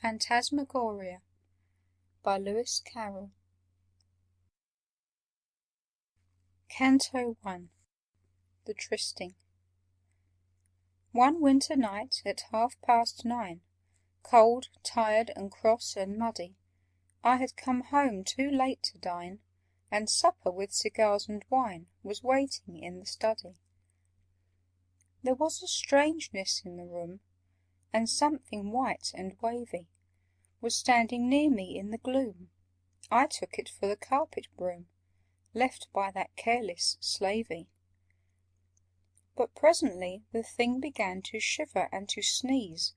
Phantasmagoria by Lewis Carroll. Canto 1. The Trysting. One winter night at 9:30, cold, tired, and cross and muddy, I had come home too late to dine, and supper with cigars and wine was waiting in the study. There was a strangeness in the room, and something white and wavy was standing near me in the gloom. I took it for the carpet broom left by that careless slavey. But presently the thing began to shiver and to sneeze,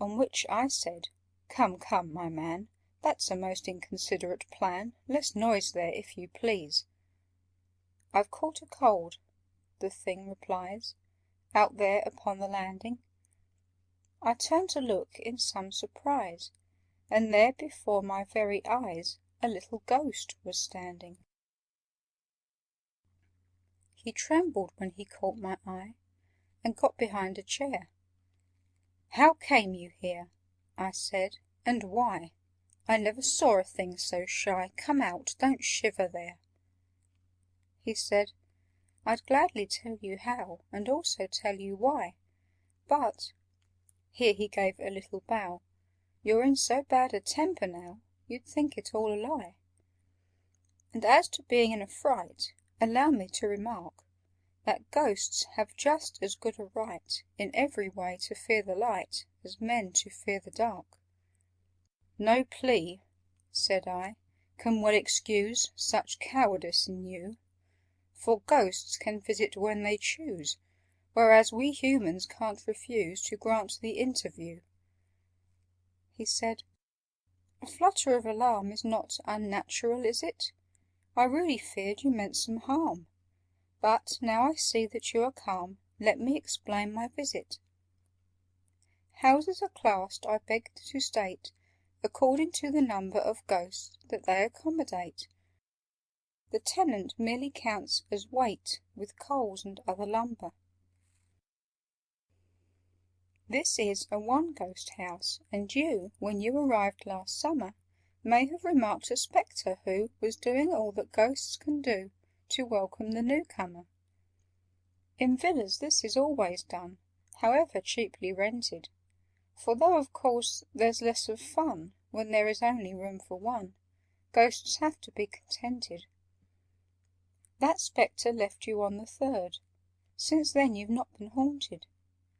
on which I said, "Come, come, my man, that's a most inconsiderate plan. Less noise there, if you please." "I've caught a cold," the thing replies, "out there upon the landing." I turned to look in some surprise, and there before my very eyes a little ghost was standing. He trembled when he caught my eye, and got behind a chair. "How came you here?" I said, "and why? I never saw a thing so shy. Come out, don't shiver there." He said, "I'd gladly tell you how, and also tell you why, but—" here he gave a little bow, "You're in so bad a temper now, you'd think it all a lie. And as to being in a fright, allow me to remark that ghosts have just as good a right in every way to fear the light as men to fear the dark." "No plea," said I, "can well excuse such cowardice in you, for ghosts can visit when they choose, whereas we humans can't refuse to grant the interview." He said, "A flutter of alarm is not unnatural, is it? I really feared you meant some harm. But now I see that you are calm, let me explain my visit. Houses are classed, I beg to state, according to the number of ghosts that they accommodate. The tenant merely counts as weight with coals and other lumber. This is a one-ghost house, and you, when you arrived last summer, may have remarked a spectre who was doing all that ghosts can do to welcome the newcomer. In villas this is always done, however cheaply rented, for though of course there's less of fun when there is only room for one, ghosts have to be contented. That spectre left you on the 3rd. Since then you've not been haunted,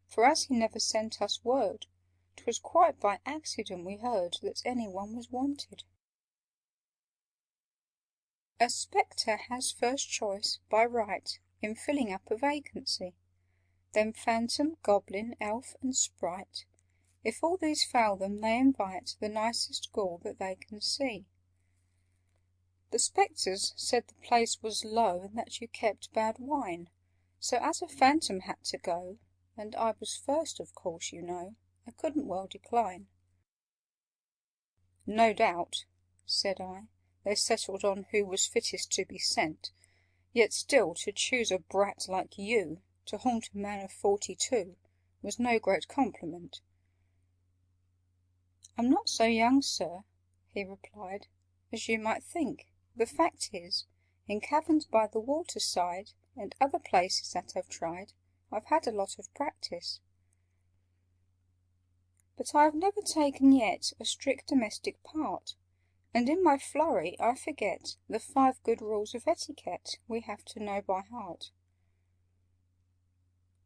for as he never sent us word, 'twas quite by accident we heard that anyone was wanted. A spectre has first choice, by right, in filling up a vacancy, then phantom, goblin, elf, and sprite. If all these fail them, they invite the nicest ghoul that they can see. The spectres said the place was low, and that you kept bad wine, so as a phantom had to go, and I was first, of course, you know, I couldn't well decline." "No doubt," said I, "they settled on who was fittest to be sent, yet still to choose a brat like you to haunt a man of 42 was no great compliment." "I'm not so young, sir," he replied, "as you might think. The fact is, in caverns by the waterside, and other places that I've tried, I've had a lot of practice. But I have never taken yet a strict domestic part, and in my flurry I forget the 5 good rules of etiquette we have to know by heart."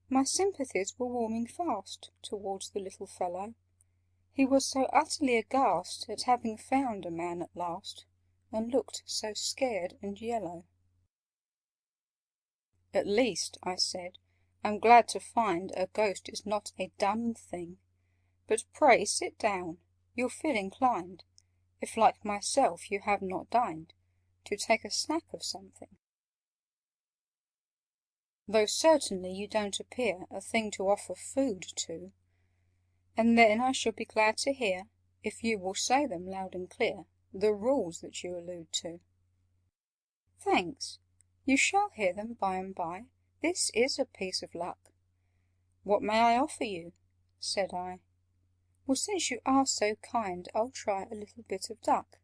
My sympathies were warming fast towards the little fellow. He was so utterly aghast at having found a man at last, and looked so scared and yellow. "At least," I said, "I'm glad to find a ghost is not a dumb thing. But pray sit down. You'll feel inclined, if like myself you have not dined, to take a snack of something. Though certainly you don't appear a thing to offer food to. And then I shall be glad to hear, if you will say them loud and clear, the rules that you allude to." "Thanks. You shall hear them by and by. This is a piece of luck." "What may I offer you?" said I. "Well, since you are so kind, I'll try a little bit of duck.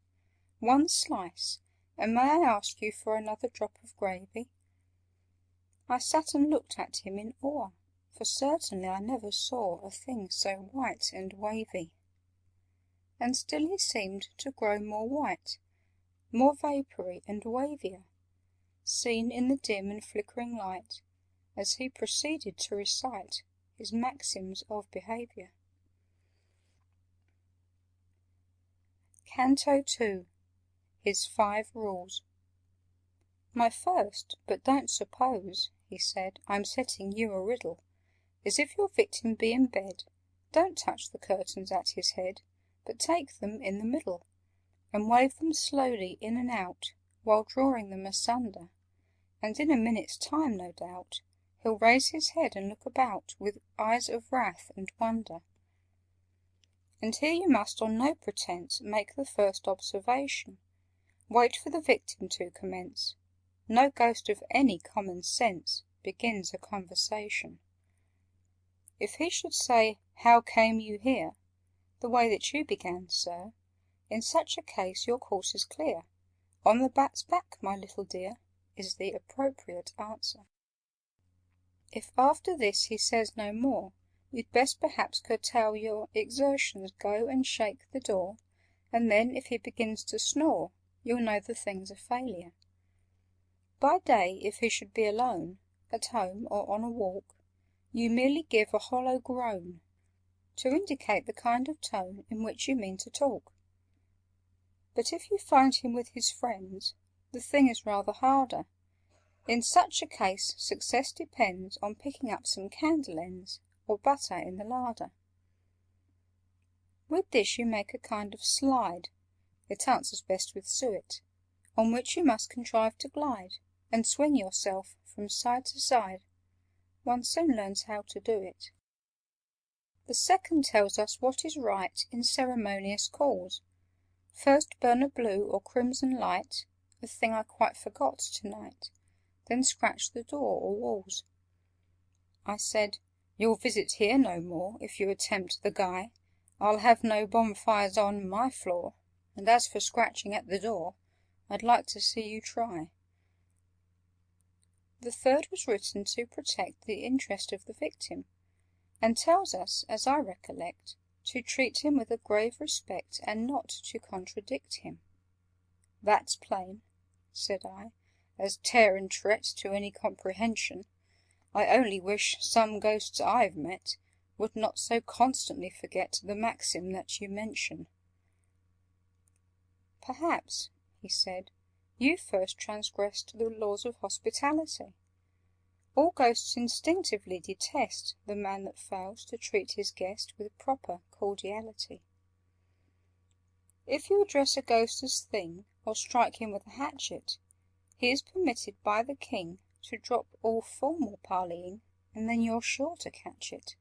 One slice, and may I ask you for another drop of gravy?" I sat and looked at him in awe, for certainly I never saw a thing so white and wavy. And still he seemed to grow more white, more vapoury and wavier, seen in the dim and flickering light, as he proceeded to recite his maxims of behaviour. Canto II. His 5 Rules. "My first, but don't suppose," he said, "I'm setting you a riddle, is if your victim be in bed, don't touch the curtains at his head, but take them in the middle, and wave them slowly in and out, while drawing them asunder, and in a minute's time, no doubt, he'll raise his head and look about with eyes of wrath and wonder. And here you must on no pretence make the first observation. Wait for the victim to commence. No ghost of any common sense begins a conversation. If he should say, 'How came you here?' the way that you began, sir, in such a case your course is clear. 'On the bat's back, my little dear,' is the appropriate answer. If after this he says no more, you'd best perhaps curtail your exertions, go and shake the door, and then if he begins to snore, you'll know the thing's a failure. By day, if he should be alone, at home or on a walk, you merely give a hollow groan, to indicate the kind of tone in which you mean to talk. But if you find him with his friends, the thing is rather harder. In such a case success depends on picking up some candle ends or butter in the larder. With this you make a kind of slide (it answers best with suet), on which you must contrive to glide, and swing yourself from side to side. One soon learns how to do it. The second tells us what is right in ceremonious calls. First burn a blue or crimson light, a thing I quite forgot to-night, then scratch the door or walls. I said, "You'll visit here no more, if you attempt the guy. I'll have no bonfires on my floor, and as for scratching at the door, I'd like to see you try." The third was written to protect the interest of the victim, and tells us, as I recollect, to treat him with a grave respect and not to contradict him. "That's plain," said I, "as tear and tret to any comprehension. I only wish some ghosts I've met would not so constantly forget the maxim that you mention." "Perhaps," he said, "you first transgressed the laws of hospitality. All ghosts instinctively detest the man that fails to treat his guest with proper cordiality. If you address a ghost as thing, or strike him with a hatchet, he is permitted by the king to drop all formal parleying, and then you're sure to catch it.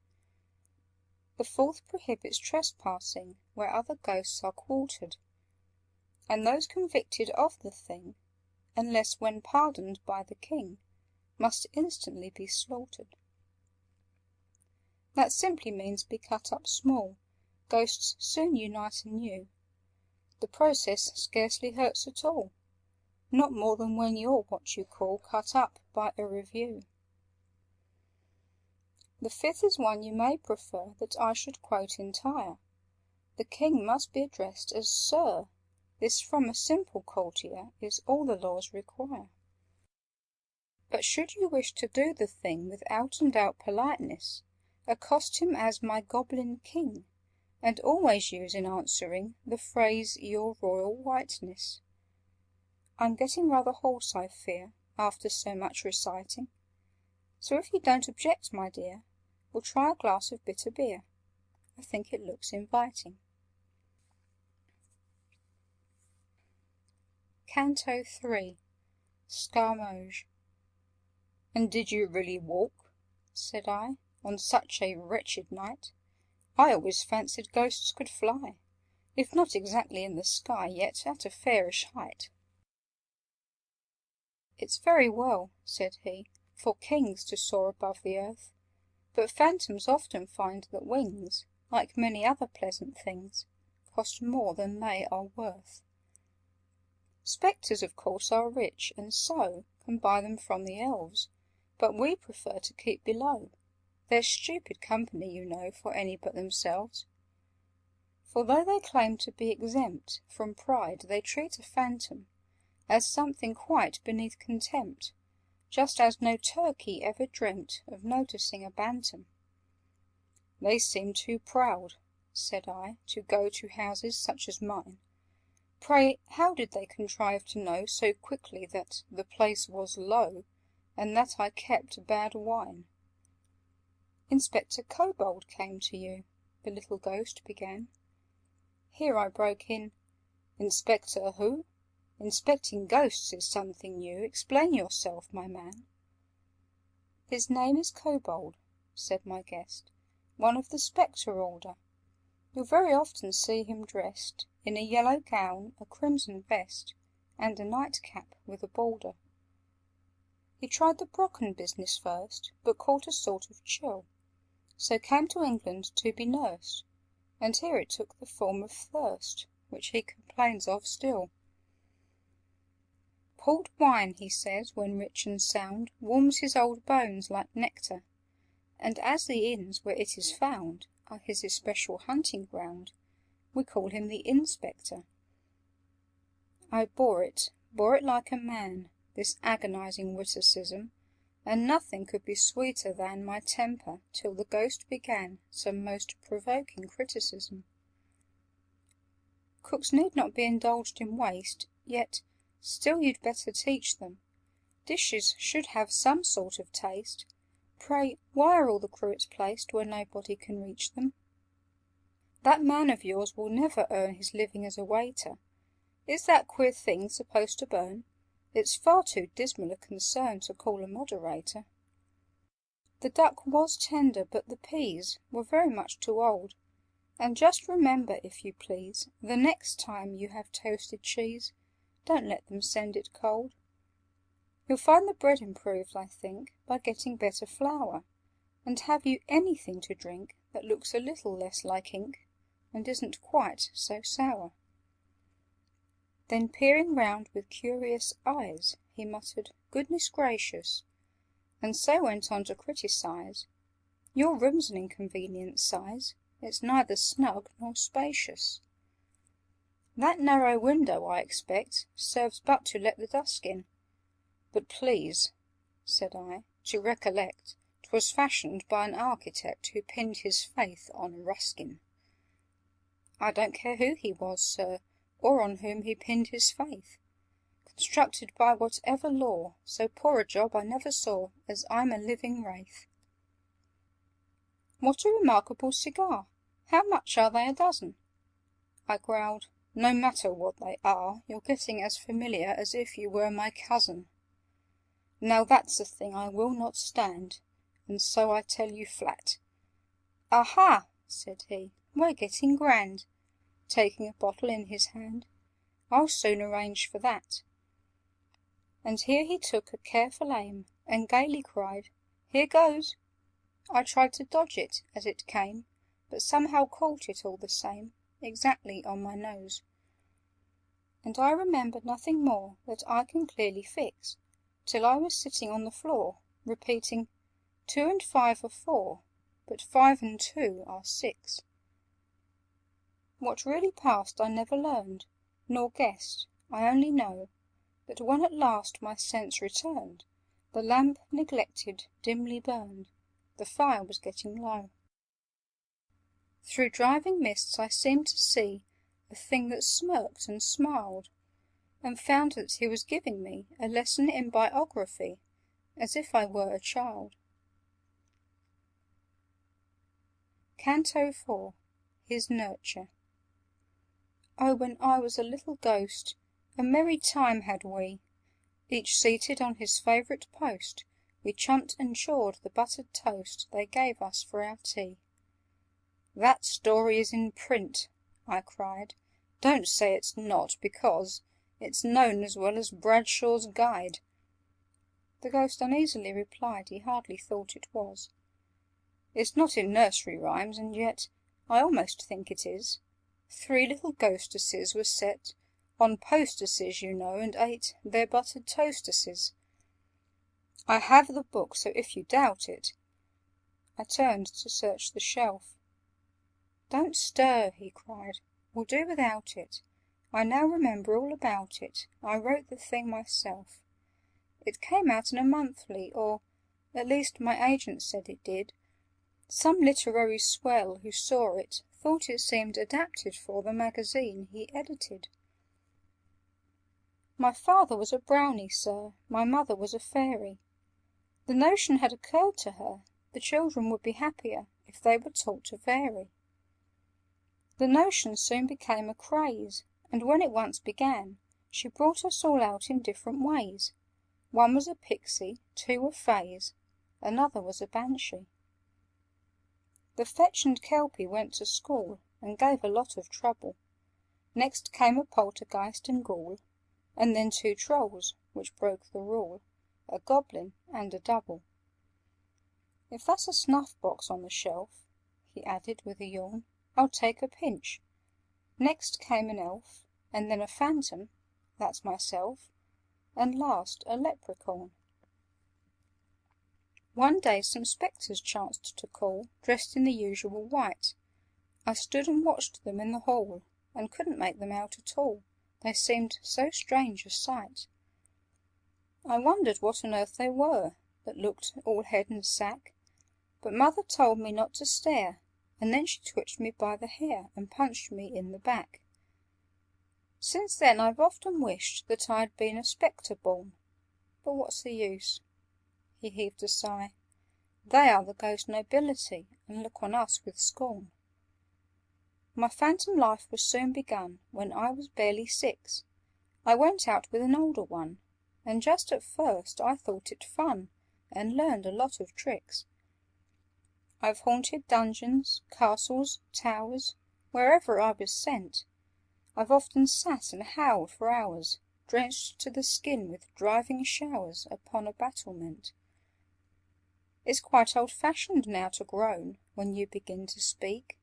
The fourth prohibits trespassing where other ghosts are quartered, and those convicted of the thing, unless when pardoned by the king, must instantly be slaughtered. That simply means be cut up small. Ghosts soon unite anew. The process scarcely hurts at all, not more than when you're what you call cut up by a review. The fifth is one you may prefer that I should quote entire. The king must be addressed as Sir. This from a simple courtier is all the laws require. But should you wish to do the thing with out and out politeness, accost him as my goblin king, and always use in answering the phrase your royal whiteness. I'm getting rather hoarse, I fear, after so much reciting, so if you don't object, my dear, we'll try a glass of bitter beer. I think it looks inviting. Canto III. Scamoge. "And did you really walk," said I, "on such a wretched night? I always fancied ghosts could fly, if not exactly in the sky, yet at a fairish height." "It's very well," said he, "for kings to soar above the earth, but phantoms often find that wings like many other pleasant things, cost more than they are worth. Spectres, of course, are rich, and so can buy them from the elves, but we prefer to keep below. They're stupid company, you know, for any but themselves. For though they claim to be exempt from pride, they treat a phantom as something quite beneath contempt, just as no turkey ever dreamt of noticing a bantam. "They seem too proud," said I, "to go to houses such as mine. Pray, how did they contrive to know so quickly that the place was low, and that I kept bad wine?" "Inspector Kobold came to you," the little ghost began. Here I broke in. "Inspector who? Inspecting ghosts is something new. Explain yourself, my man." "His name is Kobold," said my guest, "one of the spectre order. You'll very often see him dressed in a yellow gown, a crimson vest, and a nightcap with a border. He tried the Brocken business first, but caught a sort of chill, so came to England to be nursed, and here it took the form of thirst, which he complains of still. Port wine, he says, when rich and sound, warms his old bones like nectar, and as the inns where it is found are his especial hunting ground, we call him the Inspector. I bore it like a man, this agonizing witticism, and nothing could be sweeter than my temper till the ghost began some most provoking criticism. Cooks need not be indulged in waste, yet still you'd better teach them. Dishes should have some sort of taste. Pray, why are all the cruets placed where nobody can reach them? That man of yours will never earn his living as a waiter. Is that queer thing supposed to burn? It's far too dismal a concern to call a moderator. The duck was tender, but the peas were very much too old. And just remember, if you please, the next time you have toasted cheese, don't let them send it cold. You'll find the bread improved, I think, by getting better flour. And have you anything to drink that looks a little less like ink, and isn't quite so sour?" Then peering round with curious eyes, he muttered, "Goodness gracious!" and so went on to criticise. "Your room's an inconvenient size. It's neither snug nor spacious. That narrow window, I expect, serves but to let the dusk in. But please," said I, "to recollect 'twas fashioned by an architect who pinned his faith on Ruskin." "I don't care who he was, sir, or on whom he pinned his faith. Constructed by whatever law, so poor a job I never saw, as I'm a living wraith." "What a remarkable cigar! How much are they a dozen?" I growled, "No matter what they are, you're getting as familiar as if you were my cousin. Now that's a thing I will not stand, and so I tell you flat." "Aha!" said he, "we're getting grand," taking a bottle in his hand. "I'll soon arrange for that." And here he took a careful aim, and gaily cried, "Here goes!" I tried to dodge it as it came, but somehow caught it all the same, exactly on my nose. And I remember nothing more that I can clearly fix, till I was sitting on the floor, repeating, "2 and 5 are 4, but 5 and 2 are 6. What really passed I never learned, nor guessed. I only know that when at last my sense returned, the lamp neglected dimly burned, the fire was getting low. Through driving mists I seemed to see a thing that smirked and smiled, and found that he was giving me a lesson in biography, as if I were a child. Canto IV. His Nurture. Oh, when I was a little ghost, a merry time had we! Each seated on his favourite post, we chumped and chawed the buttered toast they gave us for our tea. "That story is in print!" I cried. "Don't say it's not, because it's known as well as Bradshaw's Guide." The ghost uneasily replied he hardly thought it was. "It's not in nursery rhymes, and yet I almost think it is. 3 little ghostesses were set on postesses, you know, and ate their buttered toastesses. I have the book, so if you doubt it—" I turned to search the shelf. "Don't stir," he cried. "We'll do without it. I now remember all about it. I wrote the thing myself. It came out in a monthly, or at least my agent said it did. Some literary swell who saw it thought it seemed adapted for the magazine he edited. My father was a brownie, sir. My mother was a fairy. The notion had occurred to her the children would be happier if they were taught to vary. The notion soon became a craze, and when it once began, she brought us all out in different ways. One was a pixie, 2 were fays, another was a banshee. The fetch-and kelpie went to school and gave a lot of trouble. Next came a poltergeist and ghoul, and then 2 trolls, which broke the rule, a goblin and a double. If that's a snuff-box on the shelf," he added with a yawn, "I'll take a pinch. Next came an elf, and then a phantom, that's myself, and last a leprechaun. One day some spectres chanced to call, dressed in the usual white. I stood and watched them in the hall, and couldn't make them out at all. They seemed so strange a sight. I wondered what on earth they were, that looked all head and sack, but mother told me not to stare, and then she twitched me by the hair and punched me in the back. Since then I've often wished that I'd been a spectre born, but what's the use?" He heaved a sigh. "They are the ghost nobility, and look on us with scorn. My phantom life was soon begun when I was barely 6. I went out with an older one, and just at first I thought it fun, and learned a lot of tricks. I've haunted dungeons, castles, towers, wherever I was sent. I've often sat and howled for hours, drenched to the skin with driving showers upon a battlement. It's quite old-fashioned now to groan when you begin to speak.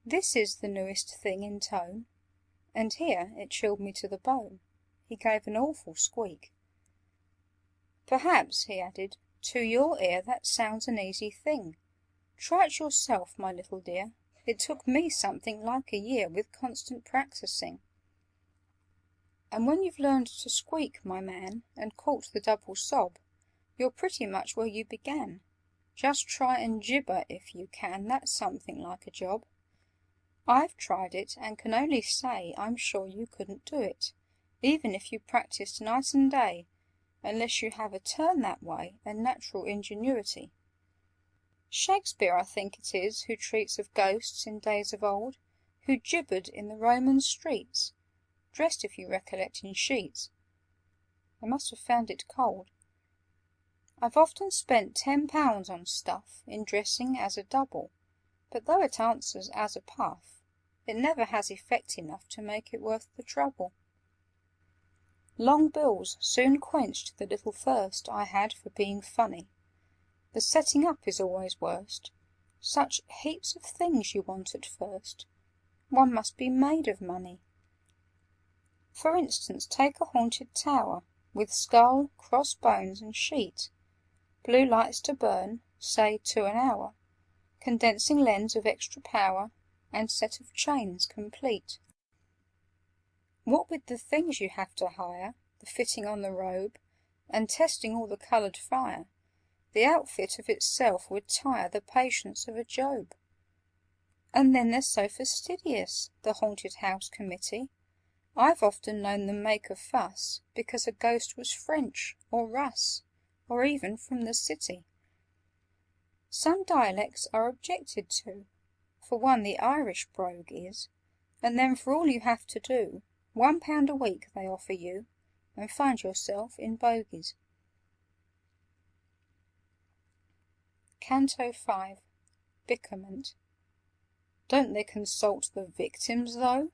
This is the newest thing in tone." And here it chilled me to the bone. He gave an awful squeak. "Perhaps," he added, "to your ear that sounds an easy thing. Try it yourself, my little dear. It took me something like a year with constant practising. And when you've learned to squeak, my man, and caught the double sob, you're pretty much where you began. Just try and gibber if you can, that's something like a job. I've tried it, and can only say I'm sure you couldn't do it, even if you practised night and day, unless you have a turn that way and natural ingenuity. Shakespeare, I think it is, who treats of ghosts in days of old, who gibbered in the Roman streets, dressed, if you recollect, in sheets. I must have found it cold. I've often spent £10 on stuff in dressing as a double, but though it answers as a puff, it never has effect enough to make it worth the trouble. Long bills soon quenched the little thirst I had for being funny. The setting up is always worst. Such heaps of things you want at first. One must be made of money. For instance, take a haunted tower, with skull, cross-bones, and sheet, blue lights to burn, say 2 an hour, condensing lens of extra power, and set of chains complete. What with the things you have to hire, the fitting on the robe, and testing all the coloured fire, the outfit of itself would tire the patience of a Job. And then they're so fastidious, the haunted house committee. I've often known them make a fuss because a ghost was French, or Russ, or even from the city. Some dialects are objected to. For one, the Irish brogue is, and then for all you have to do, £1 a week they offer you, and find yourself in bogies. Canto 5. Bickerment. "Don't they consult the victims, though?"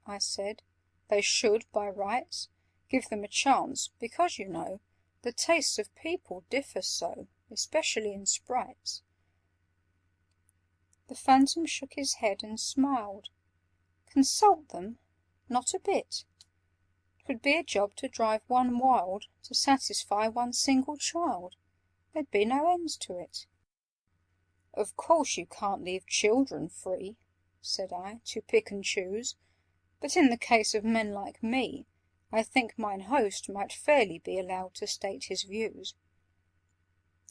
I said. "They should, by rights. Give them a chance, because, you know, the tastes of people differ so, especially in sprites." The Phantom shook his head and smiled. "Consult them? Not a bit. 'Twould be a job to drive one wild To satisfy one single child. There'd be no end to it." "Of course you can't leave children free," said I, "to pick and choose, but in the case of men like me I think mine host might fairly be allowed to state his views."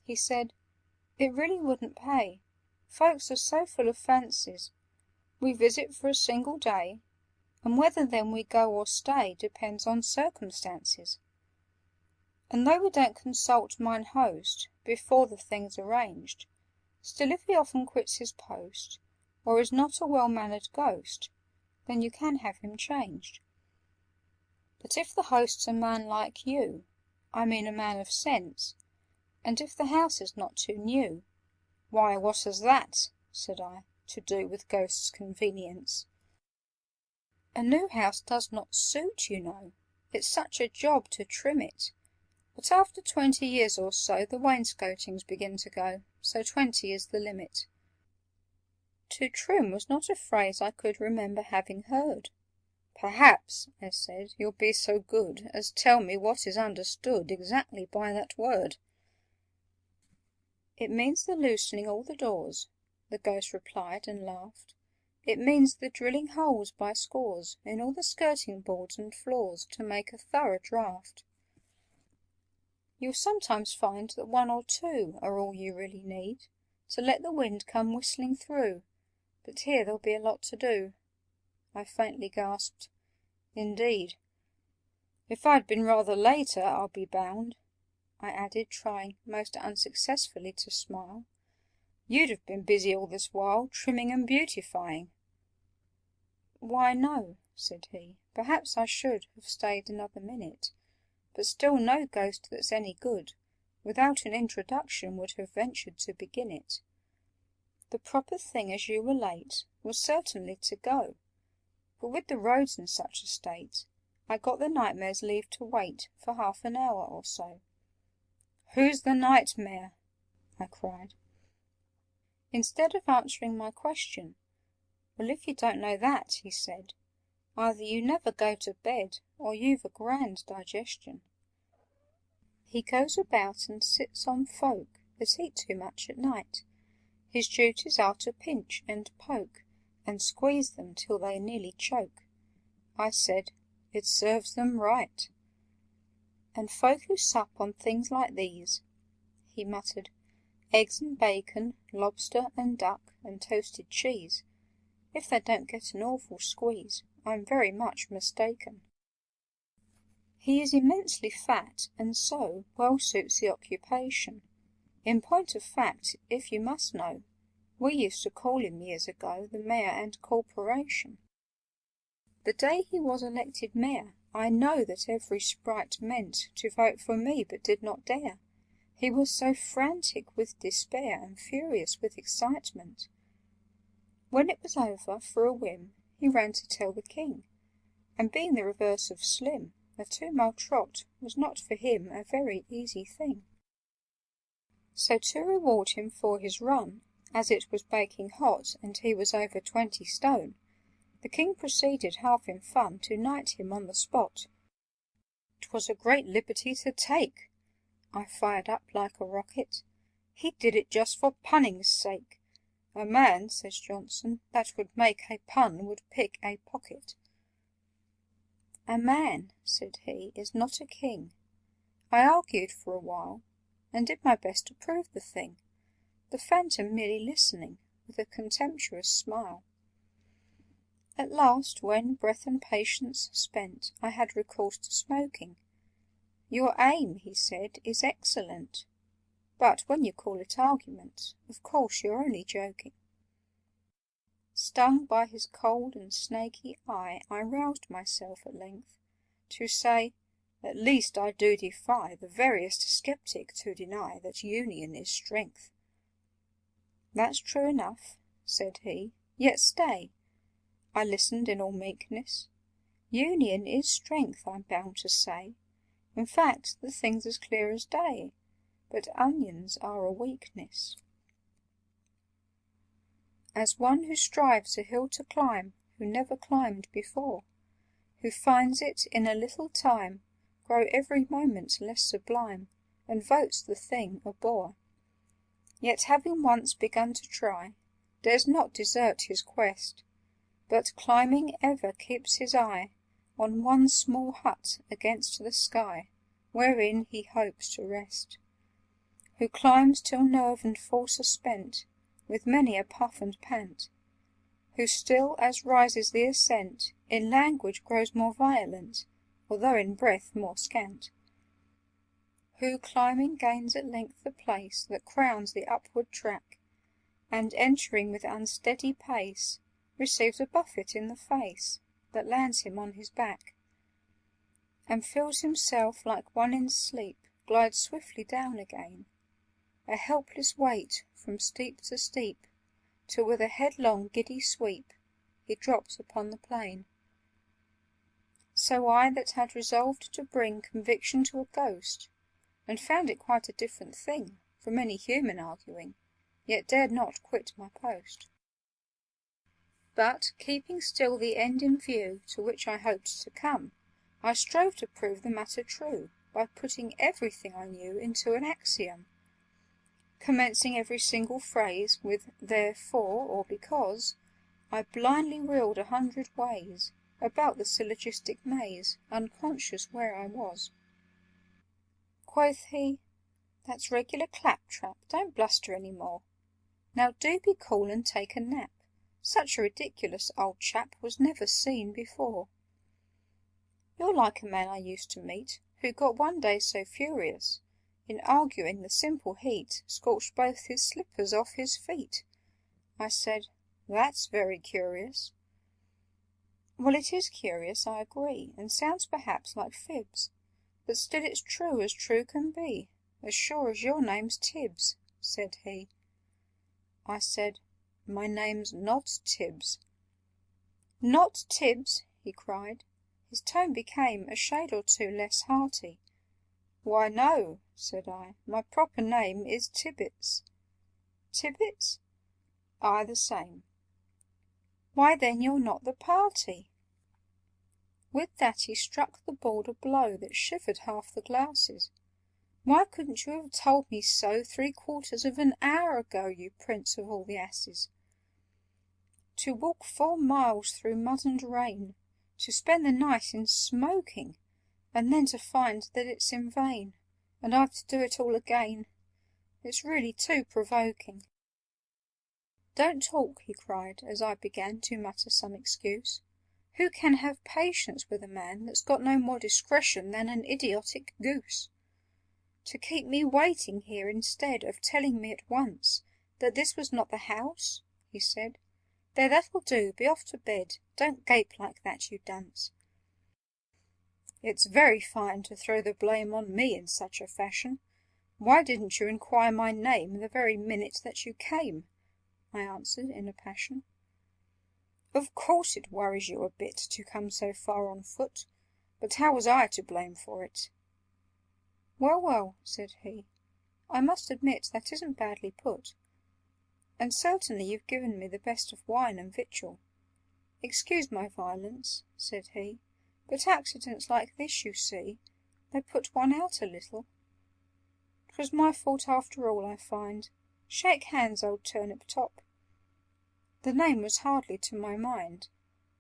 He said, "It really wouldn't pay. Folks are so full of fancies. We visit for a single day, and whether then we go or stay depends on circumstances. And though we don't consult mine host before the thing's arranged, still if he often quits his post, or is not a well-mannered ghost, then you can have him changed. But if the host's a man like you, I mean a man of sense, and if the house is not too new—" "Why, what has that," said I, "to do with ghosts' convenience?" "A new house does not suit, you know. It's such a job to trim it. But after 20 years or so the wainscotings begin to go, so 20 is the limit." To trim was not a phrase I could remember having heard. "Perhaps," I said, "you'll be so good As tell me what is understood Exactly by that word." "It means the loosening all the doors," the Ghost replied and laughed. "It means the drilling holes by scores In all the skirting boards and floors To make a thorough draught. You'll sometimes find that 1 or 2 Are all you really need To let the wind come whistling through, But here there'll be a lot to do." I faintly gasped, "Indeed! If I'd been rather later, I'll be bound," I added, trying most unsuccessfully to smile, "you'd have been busy all this while Trimming and beautifying." "Why, no," said he. "Perhaps I should Have stayed another minute, but still no ghost that's any good Without an introduction would have ventured to begin it. The proper thing, as you were late, Was certainly to go, but with the roads in such a state I got the nightmare's leave to wait For half an hour or so." "Who's the nightmare?" I cried. Instead of answering my question, "Well, if you don't know that," he said, "either you never go to bed, Or you've a grand digestion. He goes about and sits on folk That eat too much at night. His duties are to pinch and poke And squeeze them till they nearly choke." I said, "It serves them right." "And folk who sup on things like these," he muttered, "eggs and bacon, lobster and duck, and toasted cheese, if they don't get an awful squeeze, I'm very much mistaken." He is immensely fat, and so well suits the occupation. In point of fact, if you must know, we used to call him years ago the Mayor and Corporation. The day he was elected Mayor, I know that every sprite meant To vote for me, but did not dare. He was so frantic with despair And furious with excitement. When it was over, for a whim, He ran to tell the King, and being the reverse of slim, A 2-mile trot was not for him A very easy thing. So to reward him for his run, as it was baking hot and he was over 20 stone, the King proceeded, half in fun, to knight him on the spot. "'Twas a great liberty to take," I fired up like a rocket. "He did it just for punning's sake. A man," says Johnson, "that would make a pun would pick a pocket." "A man," said he, "is not a king." I argued for a while, and did my best to prove the thing, The Phantom merely listening with a contemptuous smile. At last, when, breath and patience spent, I had recourse to smoking, "Your aim," he said, "is excellent, but when you call it argument, of course you're only joking." Stung by his cold and snaky eye, I roused myself at length to say, "At least I do defy The veriest sceptic to deny That union is strength." "That's true enough," said he, "yet stay." I listened in all meekness. "Union is strength, I'm bound to say. In fact, the thing's as clear as day. But onions are a weakness." as one who strives a hill to climb, who never climbed before, who finds it in a little time grow every moment less sublime, and votes the thing a bore. Yet having once begun to try, dares not desert his quest, but climbing ever keeps his eye on one small hut against the sky, wherein he hopes to rest, who climbs till nerve and force are spent, with many a puff and pant, who still, as rises the ascent, in language grows more violent, although in breath more scant, who climbing gains at length the place that crowns the upward track, and entering with unsteady pace, receives a buffet in the face that lands him on his back, and feels himself like one in sleep glide swiftly down again, a helpless weight from steep to steep, till with a headlong giddy sweep he drops upon the plain. So I, that had resolved to bring conviction to a ghost, and found it quite a different thing from any human arguing, yet dared not quit my post, but, keeping still the end in view to which I hoped to come, I strove to prove the matter true by putting everything I knew into an axiom, commencing every single phrase with therefore or because. I blindly reeled 100 ways about the syllogistic maze, unconscious where I was. Quoth he, "That's regular claptrap, don't bluster any more. Now do be cool and take a nap. Such a ridiculous old chap was never seen before. You're like a man I used to meet, who got one day so furious, in arguing the simple heat scorched both his slippers off his feet." I said, "That's very curious." "Well, it is curious, I agree, and sounds perhaps like fibs, but still it's true as true can be, as sure as your name's Tibbs," said he. I said, "My name's not Tibbs." "Not Tibbs!" he cried. His tone became a shade or two less hearty. "Why, no," said I. "My proper name is Tibbets." "Tibbets?" "Aye, the same." "Why, then you're not the party!" With that he struck the board a blow that shivered half the glasses. "Why couldn't you have told me so 3/4 of an hour ago, you prince of all the asses? To walk 4 miles through mud and rain, to spend the night in smoking, and then to find that it's in vain, and I've to do it all again. It's really too provoking." "Don't talk," he cried, as I began to mutter some excuse. "Who can have patience with a man that's got no more discretion than an idiotic goose? To keep me waiting here instead of telling me at once that this was not the house," he said. "There, that'll do, be off to bed. Don't gape like that, you dunce." "It's very fine to throw the blame on me in such a fashion. Why didn't you inquire my name the very minute that you came?" I answered in a passion. "Of course it worries you a bit to come so far on foot, but how was I to blame for it?" "Well, well," said he, "I must admit that isn't badly put, and certainly you've given me the best of wine and victual. Excuse my violence," said he, "but accidents like this, you see, they put one out a little. 'Twas my fault after all, I find. Shake hands, old turnip top." The name was hardly to my mind,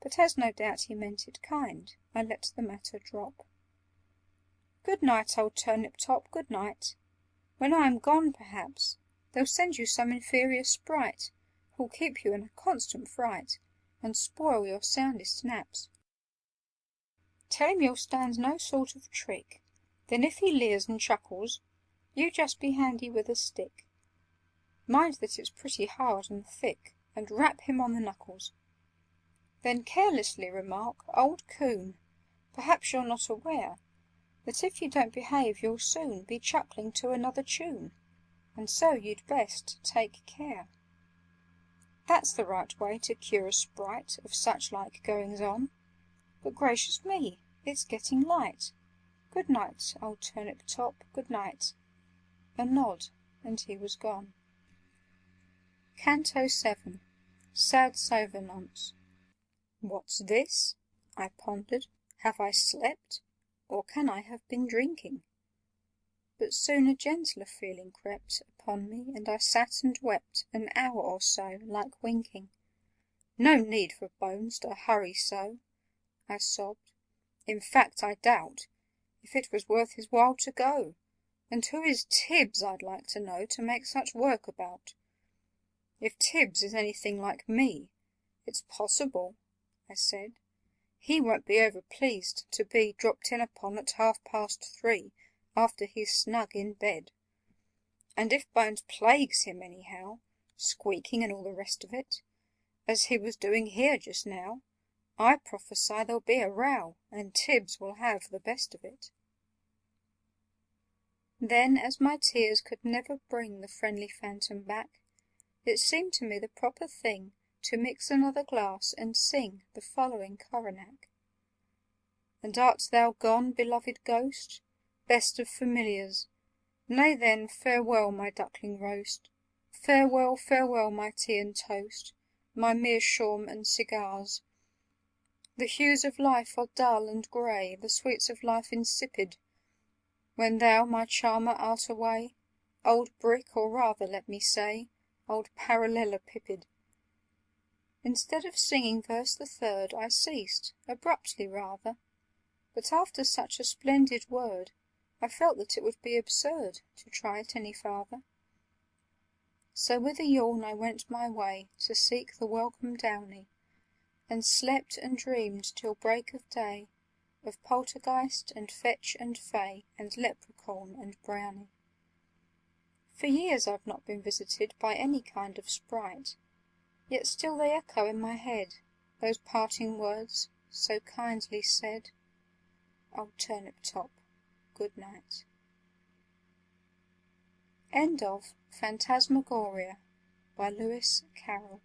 but as no doubt he meant it kind, I let the matter drop. "Good night, old turnip top, good night. When I am gone, perhaps, they'll send you some inferior sprite, who'll keep you in a constant fright, and spoil your soundest naps. Tell him you'll stand no sort of trick. Then if he leers and chuckles, you just be handy with a stick. Mind that it's pretty hard and thick, and rap him on the knuckles. Then carelessly remark, 'Old coon, perhaps you're not aware that if you don't behave you'll soon be chuckling to another tune, and so you'd best take care.' That's the right way to cure a sprite of such like goings on. But gracious me, it's getting light. Good night, old turnip top, good night." A nod, and he was gone. Canto 7. Sad souvenance. What's this? I pondered. Have I slept? Or can I have been drinking? But soon a gentler feeling crept upon me, and I sat and wept an hour or so, like winking. "No need for Bones to hurry so," I sobbed. "In fact, I doubt if it was worth his while to go. And who is Tibbs, I'd like to know, to make such work about? If Tibbs is anything like me, it's possible," I said, "he won't be over pleased to be dropped in upon at 3:30, after he's snug in bed. And if Bones plagues him anyhow, squeaking and all the rest of it, as he was doing here just now, I prophesy there'll be a row, and Tibbs will have the best of it." Then, as my tears could never bring the friendly phantom back, it seemed to me the proper thing to mix another glass and sing the following coronach. "And art thou gone, beloved ghost, best of familiars? Nay then, farewell, my duckling roast. Farewell, farewell, my tea and toast, my meerschaum and cigars. The hues of life are dull and grey, the sweets of life insipid, when thou, my charmer, art away, old brick, or rather, let me say, old parallelepiped." Instead of singing verse the third, I ceased, abruptly rather, but after such a splendid word I felt that it would be absurd to try it any farther. So with a yawn I went my way to seek the welcome downy, and slept and dreamed till break of day of poltergeist and fetch and fay and leprechaun and brownie. For years I've not been visited by any kind of sprite, yet still they echo in my head, those parting words so kindly said. Old Turnip Top, good night. End of Phantasmagoria by Lewis Carroll.